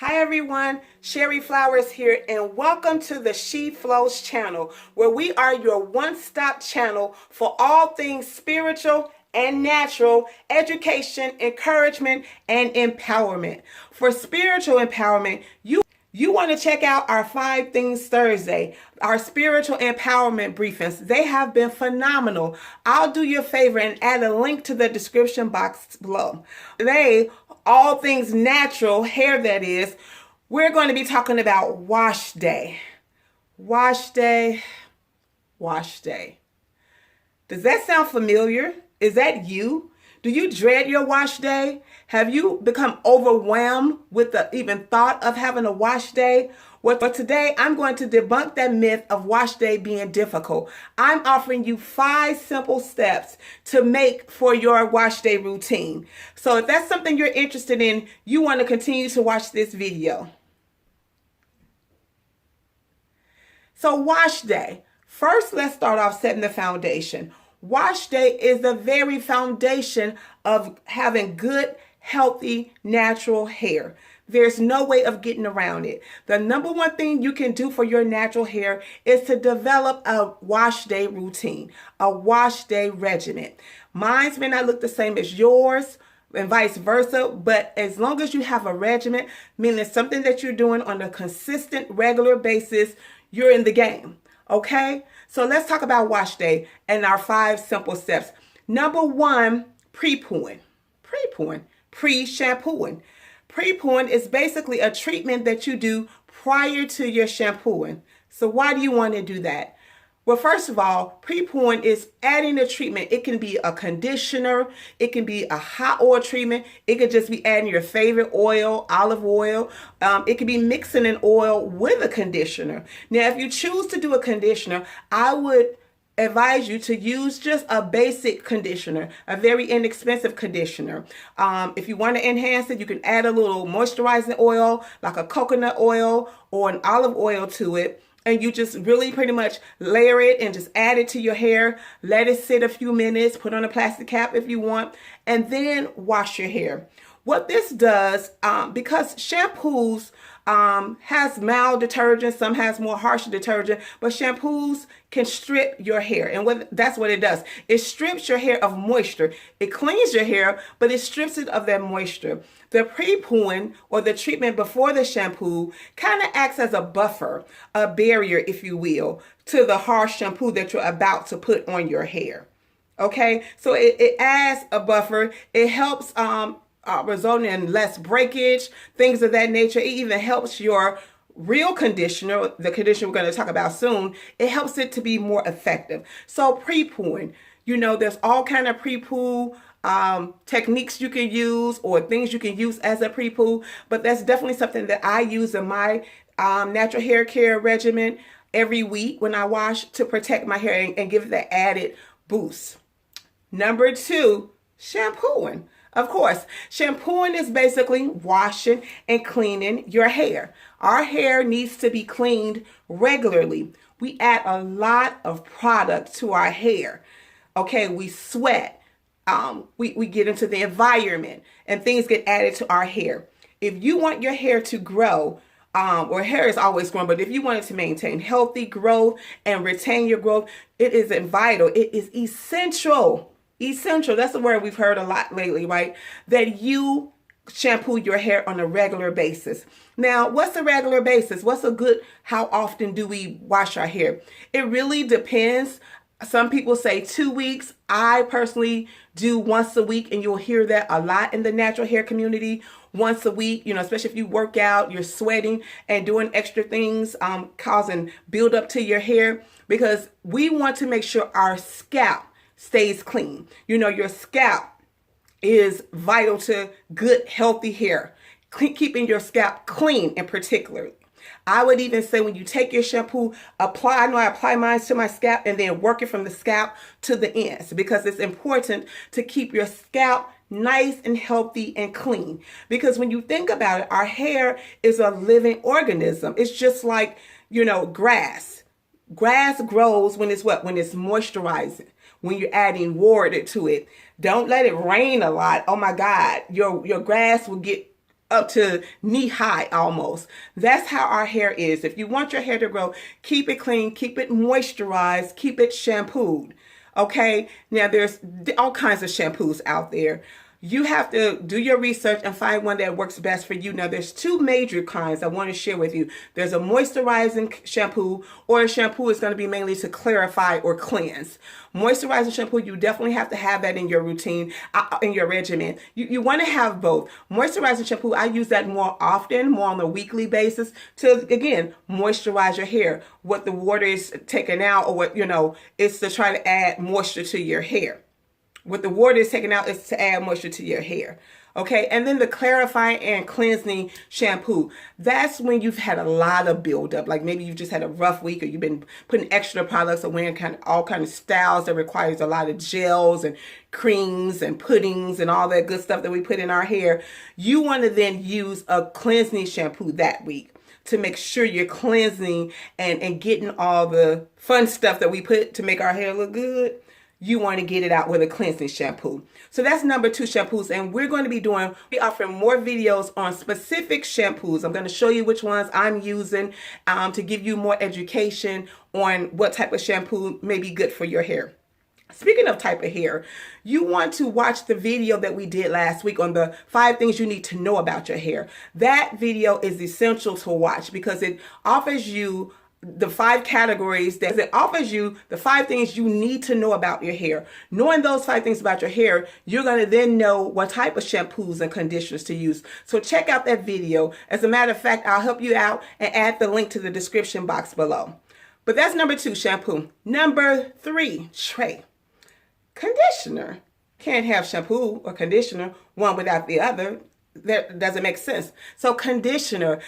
Hi everyone, Sherry Flowers here, and welcome to the She Flows channel, where we are your one-stop channel for all things spiritual and natural, education, encouragement, and empowerment. For spiritual empowerment, you want to check out our 5 Things Thursday, our spiritual empowerment briefings. They have been phenomenal. I'll do you a favor and add a link to the description box below. Today, all things natural, hair that is, we're going to be talking about wash day. Wash day, wash day. Does that sound familiar? Is that you? Do you dread your wash day? Have you become overwhelmed with the even thought of having a wash day? Well, today I'm going to debunk that myth of wash day being difficult. I'm offering you 5 simple steps to make for your wash day routine. So if that's something you're interested in, you want to continue to watch this video. So wash day. First, let's start off setting the foundation. Wash day is the very foundation of having good, healthy, natural hair. There's no way of getting around it. The number one thing you can do for your natural hair is to develop a wash day routine, a wash day regimen. Mine may not look the same as yours and vice versa, but as long as you have a regimen, meaning something that you're doing on a consistent, regular basis, you're in the game. Okay, so let's talk about wash day and our 5 simple steps. Number 1, pre-pooing. Pre-pooing, pre-shampooing. Pre-pooing is basically a treatment that you do prior to your shampooing. So why do you want to do that? Well, first of all, pre-pooing is adding a treatment. It can be a conditioner. It can be a hot oil treatment. It could just be adding your favorite oil, olive oil. It could be mixing an oil with a conditioner. Now, if you choose to do a conditioner, I would advise you to use just a basic conditioner, a very inexpensive conditioner. If you want to enhance it, you can add a little moisturizing oil, like a coconut oil or an olive oil to it. And you just really pretty much layer it and just add it to your hair. Let it sit a few minutes, put on a plastic cap if you want, and then wash your hair. What this does, because shampoos has mild detergent, some has more harsh detergent, but shampoos can strip your hair. And that's what it does. It strips your hair of moisture. It cleans your hair, but it strips it of that moisture. The pre-pooing, or the treatment before the shampoo, kind of acts as a buffer, a barrier, if you will, to the harsh shampoo that you're about to put on your hair. Okay, so it adds a buffer. It helps resulting in less breakage, things of that nature. It even helps your real conditioner, the conditioner we're going to talk about soon, it helps it to be more effective. So pre-pooing, there's all kind of pre-poo techniques you can use or things you can use as a pre-poo, but that's definitely something that I use in my natural hair care regimen every week when I wash to protect my hair and give it that added boost. Number 2, shampooing. Of course, shampooing is basically washing and cleaning your hair. Our hair needs to be cleaned regularly. We add a lot of product to our hair. Okay, we sweat. We get into the environment and things get added to our hair. If you want your hair to grow, or hair is always growing, but if you want it to maintain healthy growth and retain your growth, it is vital. It is essential. Essential, that's the word we've heard a lot lately, right? That you shampoo your hair on a regular basis. Now, what's a regular basis? What's a good, how often do we wash our hair? It really depends. Some people say 2 weeks. I personally do once a week, and you'll hear that a lot in the natural hair community. Once a week, especially if you work out, you're sweating and doing extra things, causing buildup to your hair, because we want to make sure our scalp stays clean. Your scalp is vital to good, healthy hair. Keeping your scalp clean in particular. I would even say when you take your shampoo, I know I apply mine to my scalp and then work it from the scalp to the ends, because it's important to keep your scalp nice and healthy and clean. Because when you think about it, our hair is a living organism. It's just like, grass. Grass grows when it's what? When it's moisturizing. When you're adding water to it. Don't let it rain a lot. Oh my God, your grass will get up to knee high almost. That's how our hair is. If you want your hair to grow, keep it clean, keep it moisturized, keep it shampooed. Okay, now there's all kinds of shampoos out there. You have to do your research and find one that works best for you. Now, there's two major kinds I want to share with you. There's a moisturizing shampoo, or a shampoo is going to be mainly to clarify or cleanse. Moisturizing shampoo, you definitely have to have that in your routine, in your regimen. You want to have both. Moisturizing shampoo, I use that more often, more on a weekly basis to, again, moisturize your hair. What the water is taken out, or what, it's to try to add moisture to your hair. What the water is taken out is to add moisture to your hair. Okay, and then the clarifying and cleansing shampoo. That's when you've had a lot of buildup. Like maybe you've just had a rough week, or you've been putting extra products or wearing all kind of styles that requires a lot of gels and creams and puddings and all that good stuff that we put in our hair. You want to then use a cleansing shampoo that week to make sure you're cleansing and getting all the fun stuff that we put to make our hair look good. You want to get it out with a cleansing shampoo. So that's number 2 shampoos. And we're going to be offering more videos on specific shampoos. I'm going to show you which ones I'm using to give you more education on what type of shampoo may be good for your hair. Speaking of type of hair, you want to watch the video that we did last week on the 5 things you need to know about your hair. That video is essential to watch because it offers you the 5 categories that it offers you, the 5 things you need to know about your hair. Knowing those 5 things about your hair, you're going to then know what type of shampoos and conditioners to use. So check out that video. As a matter of fact, I'll help you out and add the link to the description box below. But that's number 2, shampoo. Number 3, tray. Conditioner. Can't have shampoo or conditioner, one without the other. That doesn't make sense. So conditioner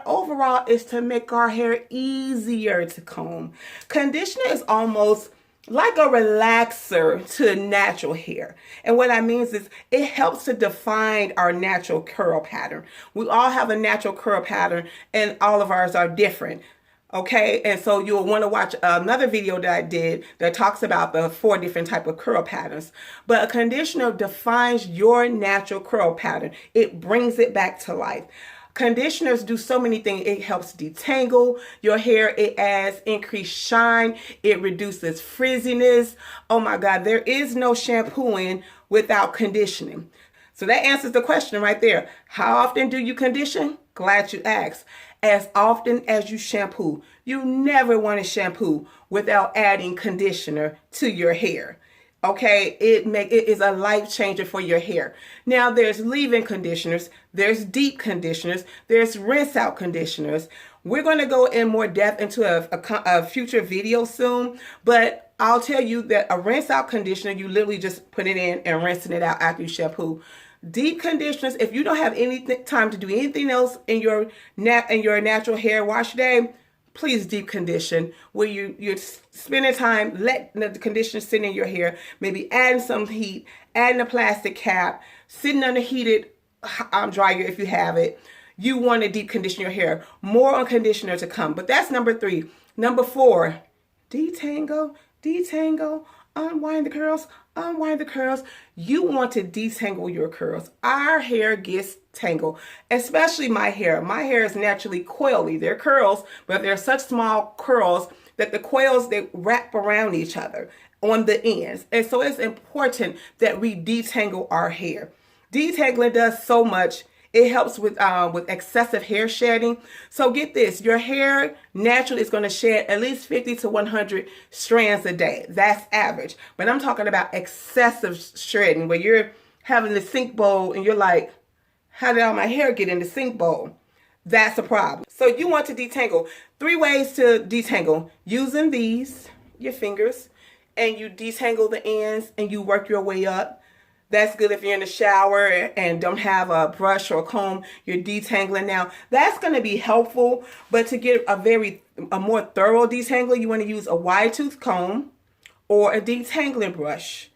overall is to make our hair easier to comb. Conditioner is almost like a relaxer to natural hair. And what that means is it helps to define our natural curl pattern. We all have a natural curl pattern and all of ours are different. Okay, and so you'll want to watch another video that I did that talks about the 4 different type of curl patterns. But a conditioner defines your natural curl pattern. It brings it back to life. Conditioners do so many things. It helps detangle your hair. It adds increased shine. It reduces frizziness. Oh my God, there is no shampooing without conditioning. So that answers the question right there. How often do you condition? Glad you asked. As often as you shampoo. You never want to shampoo without adding conditioner to your hair. Okay, it is a life changer for your hair. Now there's leave-in conditioners, there's deep conditioners, there's rinse out conditioners. We're going to go in more depth into a future video soon, but I'll tell you that a rinse out conditioner, you literally just put it in and rinsing it out after you shampoo. Deep conditioners, if you don't have any time to do anything else in your natural hair wash day, please deep condition where you're spending time, let the conditioner sit in your hair, maybe adding some heat, adding a plastic cap, sitting on a heated dryer if you have it. You want to deep condition your hair. More on conditioner to come. But that's number 3. Number 4, detangle. Unwind the curls, unwind the curls. You want to detangle your curls. Our hair gets tangled, especially my hair. My hair is naturally coily. They're curls, but they're such small curls that the coils, they wrap around each other on the ends. And so it's important that we detangle our hair. Detangling does so much. It helps with excessive hair shedding. So get this, your hair naturally is going to shed at least 50 to 100 strands a day. That's average. But I'm talking about excessive shredding where you're having the sink bowl and you're like, how did all my hair get in the sink bowl? That's a problem. So you want to detangle. 3 ways to detangle. Using your fingers, and you detangle the ends and you work your way up. That's good if you're in the shower and don't have a brush or a comb. You're detangling now. That's going to be helpful. But to get a more thorough detangler, you want to use a wide tooth comb or a detangling brush.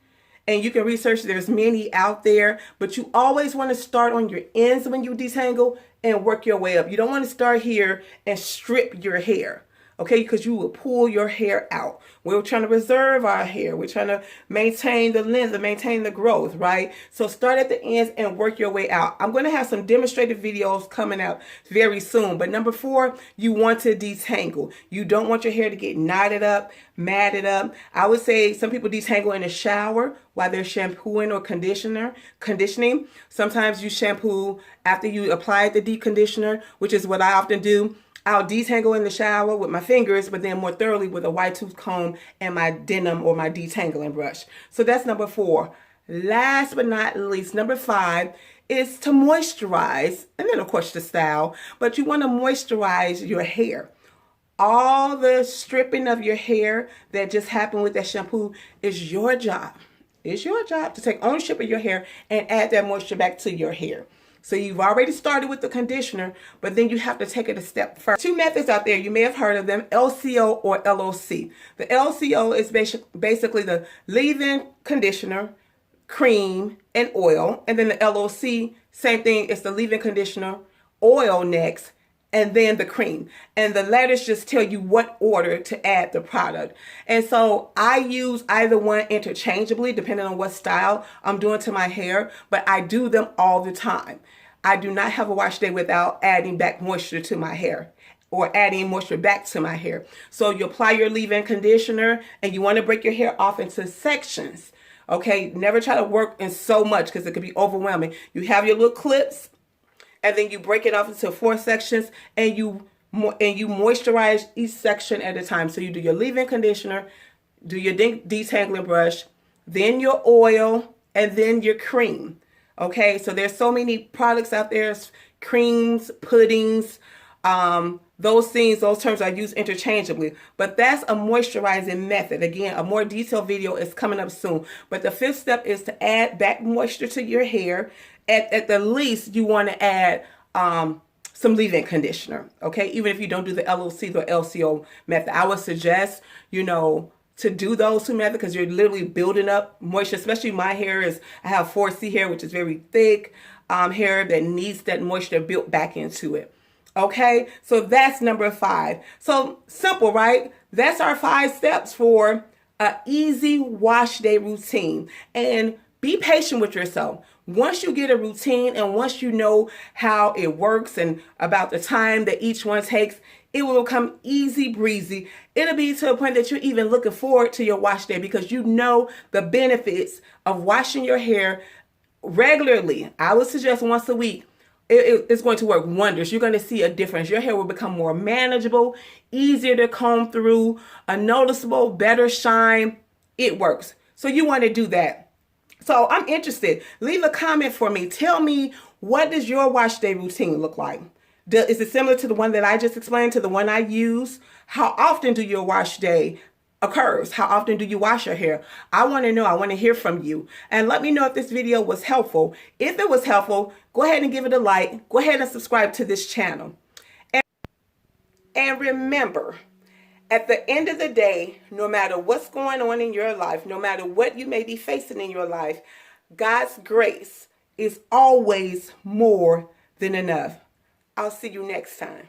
And you can research, there's many out there, but you always want to start on your ends when you detangle and work your way up. You don't want to start here and strip your hair. okay? Because you will pull your hair out. We're trying to preserve our hair. We're trying to maintain the length and maintain the growth, right? So start at the ends and work your way out. I'm going to have some demonstrative videos coming out very soon. But number 4, you want to detangle. You don't want your hair to get knotted up, matted up. I would say some people detangle in the shower while they're shampooing or conditioning. Sometimes you shampoo after you apply the deep conditioner, which is what I often do. I'll detangle in the shower with my fingers, but then more thoroughly with a wide tooth comb and my denim or my detangling brush. So that's number 4. Last but not least, number 5 is to moisturize, and then of course the style, but you want to moisturize your hair. All the stripping of your hair that just happened with that shampoo is your job. It's your job to take ownership of your hair and add that moisture back to your hair. So you've already started with the conditioner, but then you have to take it a step further. 2 methods out there, you may have heard of them, LCO or LOC. The LCO is basically the leave-in conditioner, cream, and oil. And then the LOC, same thing, it's the leave-in conditioner, oil next, and then the cream. And the letters just tell you what order to add the product. And so I use either one interchangeably depending on what style I'm doing to my hair, but I do them all the time. I do not have a wash day without adding back moisture to my hair or adding moisture back to my hair. So you apply your leave-in conditioner and you want to break your hair off into sections. Okay, never try to work in so much because it could be overwhelming. You have your little clips, and then you break it off into 4 sections, and you moisturize each section at a time. So you do your leave-in conditioner, do your detangling brush, then your oil, and then your cream. Okay, so there's so many products out there, creams, puddings, those things, those terms are used interchangeably, but that's a moisturizing method. Again, a more detailed video is coming up soon. But the 5th step is to add back moisture to your hair. At the least, you want to add some leave-in conditioner, okay? Even if you don't do the LOC or LCO method, I would suggest, to do those 2 methods because you're literally building up moisture. Especially my hair I have 4C hair, which is very thick hair that needs that moisture built back into it. Okay, so that's number 5. So simple, right? That's our 5 steps for an easy wash day routine. And be patient with yourself. Once you get a routine and once you know how it works and about the time that each one takes, it will become easy breezy. It'll be to a point that you're even looking forward to your wash day because you know the benefits of washing your hair regularly. I would suggest once a week. It's going to work wonders. You're going to see a difference. Your hair will become more manageable, easier to comb through, a noticeable, better shine. It works. So you want to do that. So I'm interested. Leave a comment for me. Tell me, what does your wash day routine look like? Is it similar to the one that I just explained, to the one I use? How often do your wash day occurs? How often do you wash your hair? I want to know. I want to hear from you. And let me know if this video was helpful. If it was helpful, go ahead and give it a like. Go ahead and subscribe to this channel. And remember, at the end of the day, no matter what's going on in your life, no matter what you may be facing in your life, God's grace is always more than enough. I'll see you next time.